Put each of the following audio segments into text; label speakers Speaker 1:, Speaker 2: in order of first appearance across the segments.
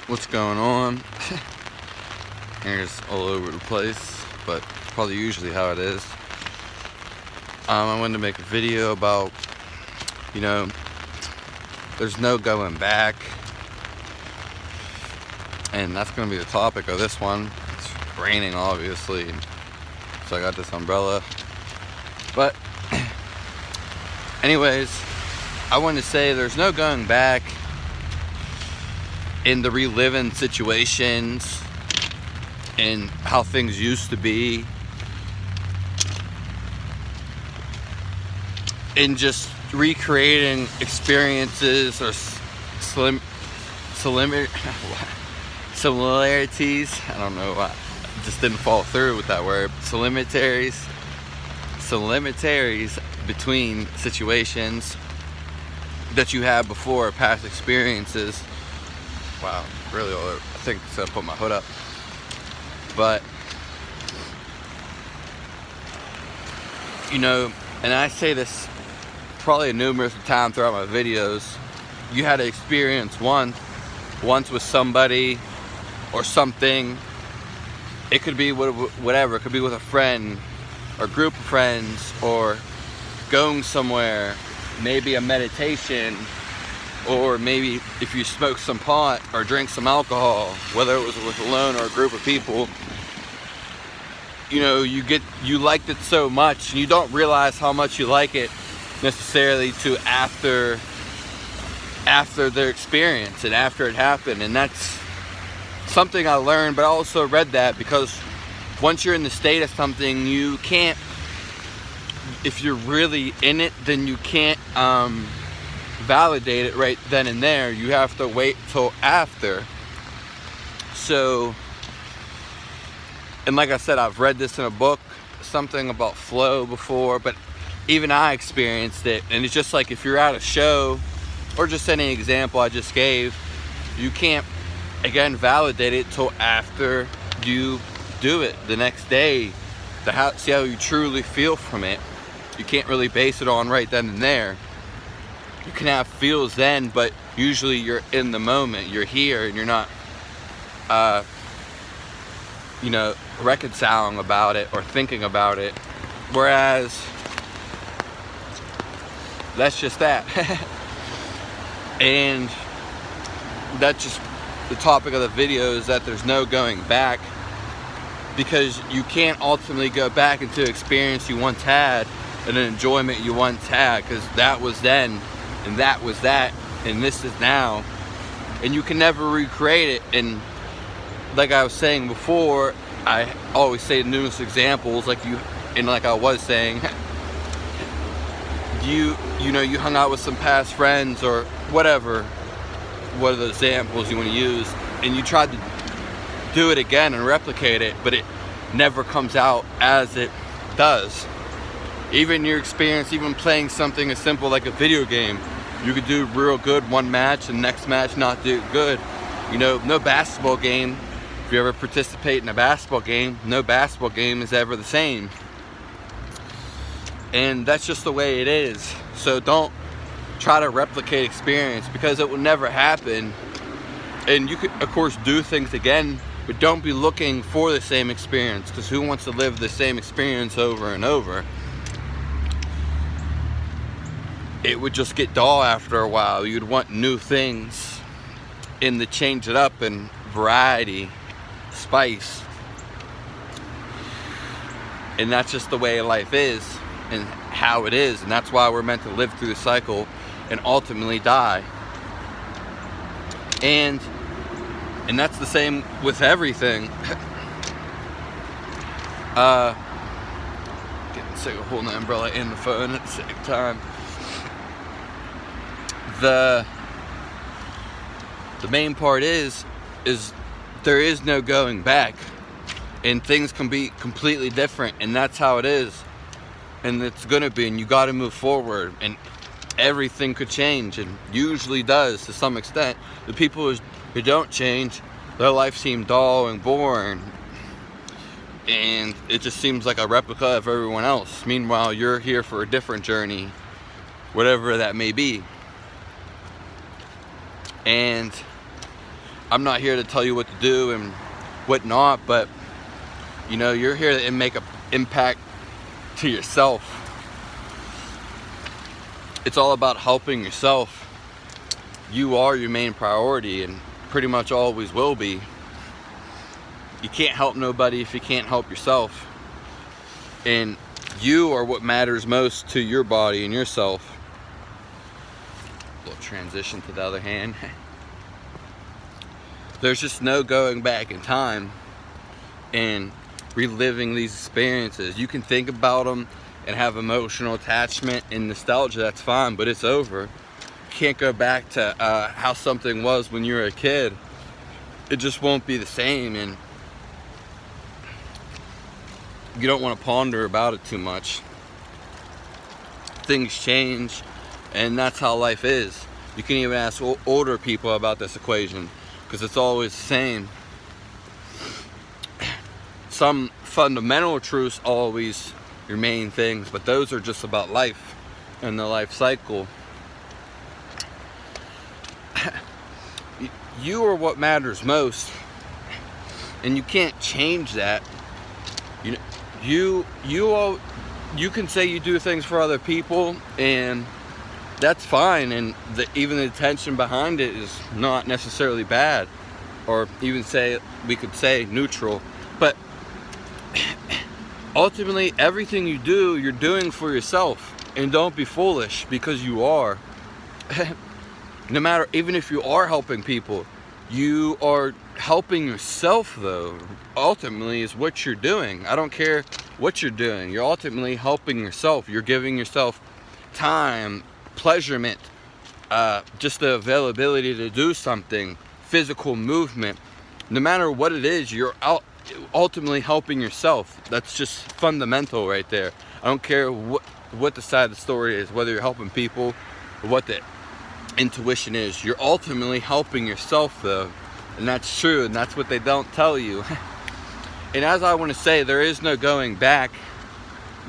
Speaker 1: What's going on? Hair's all over the place, but probably usually how it is. I wanted to make a video about, there's no going back, and that's going to be the topic of this one. It's raining, obviously, so I got this umbrella. But anyways, I wanted to say there's no going back in the reliving situations and how things used to be, in just recreating experiences or similarities. I don't know why, I just didn't fall through with that word. Similarities between situations that you had before, past experiences. Wow, really, I think it's gonna put my hood up. But, and I say this probably numerous times throughout my videos, you had to experience once with somebody or something. It could be whatever, it could be with a friend or group of friends, or going somewhere, maybe a meditation, or maybe if you smoke some pot or drink some alcohol, whether it was with alone or a group of people, you liked it so much and you don't realize how much you like it necessarily to after the experience and after it happened. And that's something I learned, but I also read that because once you're in the state of something, you can't, if you're really in it, then you can't validate it right then and there. You have to wait till after. So, and like I said, I've read this in a book, something about flow before, but even I experienced it. And it's just like if you're at a show, or just any example I just gave, you can't, again, validate it till after you do it the next day to see how you truly feel from it. You can't really base it on right then and there. You can have feels then, but usually you're in the moment, you're here, and you're not reconciling about it or thinking about it. Whereas that's just that. And that's just the topic of the video, is that there's no going back, because you can't ultimately go back into an experience you once had and an enjoyment you once had, because that was then and that was that and this is now, and you can never recreate it. And like I was saying before, I always say numerous examples, like I was saying, you hung out with some past friends or whatever, what are the examples you want to use, and you tried to do it again and replicate it, but it never comes out as it does. Even your experience, even playing something as simple like a video game, you could do real good one match and next match not do good. No basketball game, if you ever participate in a basketball game, no basketball game is ever the same. And that's just the way it is. So don't try to replicate experience, because it will never happen. And you could, of course, do things again, but don't be looking for the same experience, because who wants to live the same experience over and over? It would just get dull after a while. You'd want new things, and to change it up, and variety, spice. And that's just the way life is and how it is, and that's why we're meant to live through the cycle and ultimately die. And that's the same with everything. Getting sick of holding the umbrella and the phone at the same time. The main part is there is no going back, and things can be completely different, and that's how it is, and it's gonna be, and you got to move forward, and everything could change, and usually does to some extent. The people who don't change, their life seems dull and boring, and it just seems like a replica of everyone else. Meanwhile, you're here for a different journey, whatever that may be. And I'm not here to tell you what to do and what not, but you know, you're here to make an impact to yourself. It's all about helping yourself. You are your main priority and pretty much always will be. You can't help nobody if you can't help yourself. And you are what matters most to your body and yourself. A little transition to the other hand. There's just no going back in time and reliving these experiences. You can think about them and have emotional attachment and nostalgia, that's fine, but it's over. You can't go back to how something was when you were a kid. It just won't be the same, and you don't want to ponder about it too much. Things change, and that's how life is. You can even ask older people about this equation, because it's always the same. Some fundamental truths always remain things, but those are just about life and the life cycle. You are what matters most, and you can't change that. You can say you do things for other people, and that's fine, and even the intention behind it is not necessarily bad, or even we could say neutral. But ultimately, everything you do, you're doing for yourself, and don't be foolish, because you are. No matter, even if you are helping people, you are helping yourself, though. Ultimately is what you're doing. I don't care what you're doing. You're ultimately helping yourself. You're giving yourself time, pleasurement, just the availability to do something, physical movement. No matter what it is, you're ultimately helping yourself. That's just fundamental right there. I don't care what the side of the story is, whether you're helping people or what the intuition is. You're ultimately helping yourself, though, and that's true, and that's what they don't tell you. And as I want to say, there is no going back,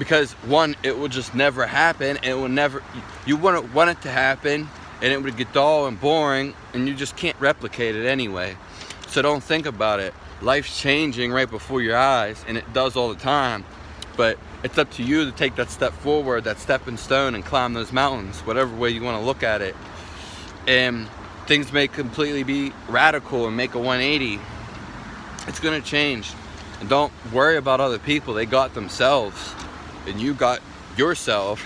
Speaker 1: because one, it will just never happen, and it will never, you wouldn't want it to happen, and it would get dull and boring, and you just can't replicate it anyway. So don't think about it. Life's changing right before your eyes, and it does all the time, but it's up to you to take that step forward, that stepping stone, and climb those mountains, whatever way you want to look at it. And things may completely be radical and make a 180. It's going to change. And don't worry about other people. They got themselves, and you got yourself.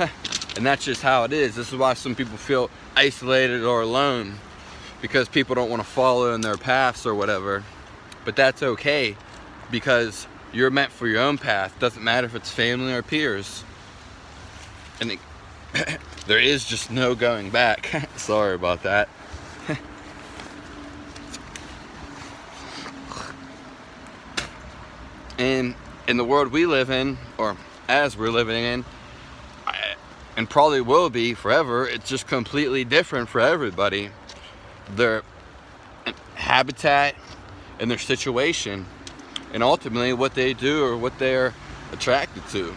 Speaker 1: And that's just how it is. This is why some people feel isolated or alone, because people don't want to follow in their paths or whatever. But that's okay, because you're meant for your own path. Doesn't matter if it's family or peers. And there is just no going back. Sorry about that. And in the world we live in, or as we're living in, and probably will be forever, it's just completely different for everybody. Their habitat and their situation, and ultimately what they do or what they're attracted to.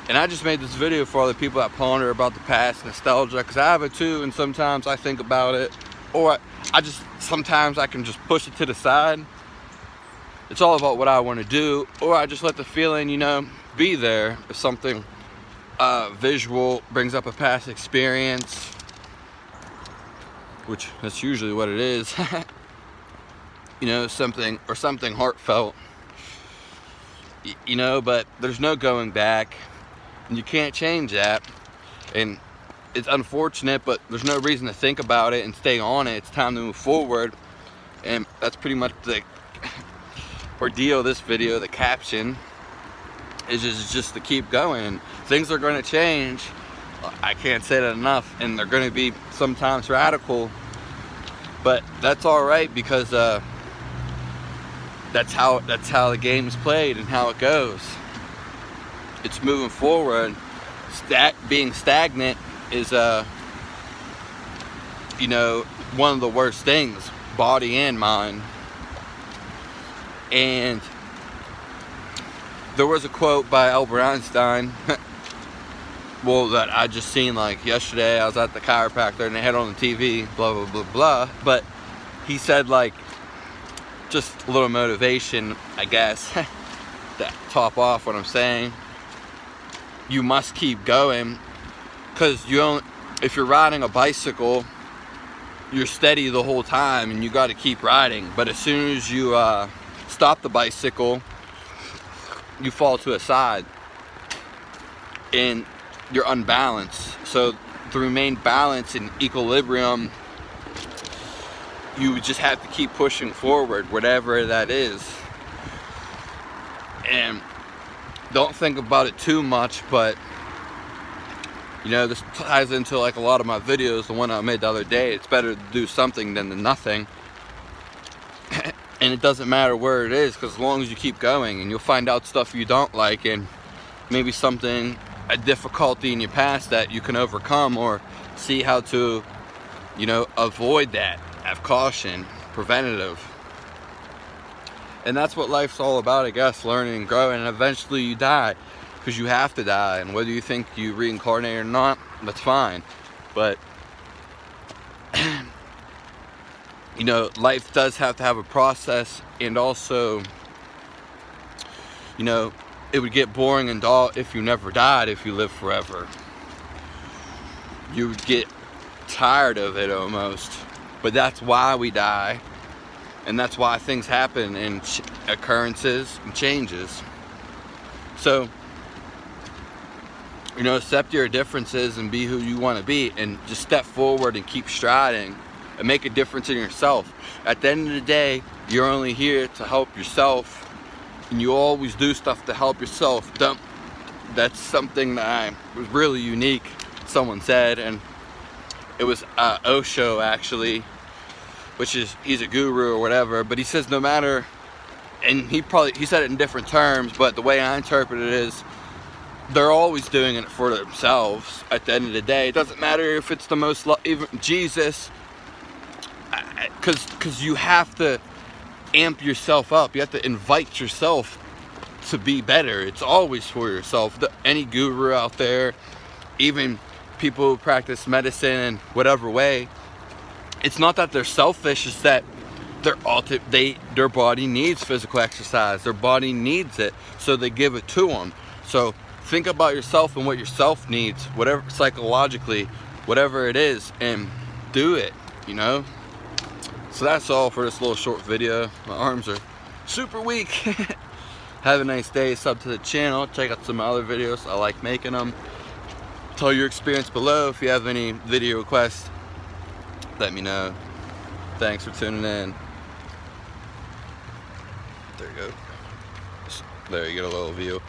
Speaker 1: And I just made this video for all the people that ponder about the past, nostalgia, because I have it too, and sometimes I think about it, or sometimes I can just push it to the side. It's all about what I want to do, or I just let the feeling, be there. If something visual brings up a past experience, which that's usually what it is, something heartfelt, but there's no going back. And you can't change that, and it's unfortunate, but there's no reason to think about it and stay on it. It's time to move forward, and that's pretty much the ordeal of this video. The caption is just to keep going. Things are going to change. I can't say that enough, and they're going to be sometimes radical, but that's all right, because that's how the game's played and how it goes. It's moving forward. Being stagnant is one of the worst things, body and mind. And there was a quote by Albert Einstein well, that I just seen like yesterday. I was at the chiropractor and they had on the TV, blah blah blah blah, but he said, like, just a little motivation, I guess, to top off what I'm saying. You must keep going, because if you're riding a bicycle, you're steady the whole time and you got to keep riding. But as soon as you stop the bicycle, you fall to a side and you're unbalanced. So to remain balanced and equilibrium, you just have to keep pushing forward, whatever that is. And don't think about it too much, but you know, this ties into like a lot of my videos, the one I made the other day. It's better to do something than to nothing. And it doesn't matter where it is, because as long as you keep going, and you'll find out stuff you don't like, and maybe a difficulty in your past that you can overcome, or see how to, you know, avoid that. Have caution, preventative. And that's what life's all about, I guess, learning and growing. And eventually you die, because you have to die. And whether you think you reincarnate or not, that's fine. But you know, life does have to have a process. And also, you know, it would get boring and dull if you never died. If you lived forever, you would get tired of it almost. But that's why we die, and that's why things happen, and occurrences and changes. So, you know, accept your differences and be who you want to be, and just step forward and keep striding and make a difference in yourself. At the end of the day, you're only here to help yourself, and you always do stuff to help yourself. That's something that was really unique, someone said, and it was Osho, actually, he's a guru or whatever, but he says no matter, and he said it in different terms, but the way I interpret it is, they're always doing it for themselves. At the end of the day, it doesn't matter if it's the most even Jesus, because you have to amp yourself up. You have to invite yourself to be better. It's always for yourself. Any guru out there, even people who practice medicine in whatever way, it's not that they're selfish, it's that their body needs physical exercise. Their body needs it, so they give it to them. So think about yourself and what yourself needs, whatever, psychologically, whatever it is, and do it, you know? So that's all for this little short video. My arms are super weak. Have a nice day. Sub to the channel. Check out some other videos. I like making them. Tell your experience below. If you have any video requests, let me know. Thanks for tuning in. There you go. There you get a little view.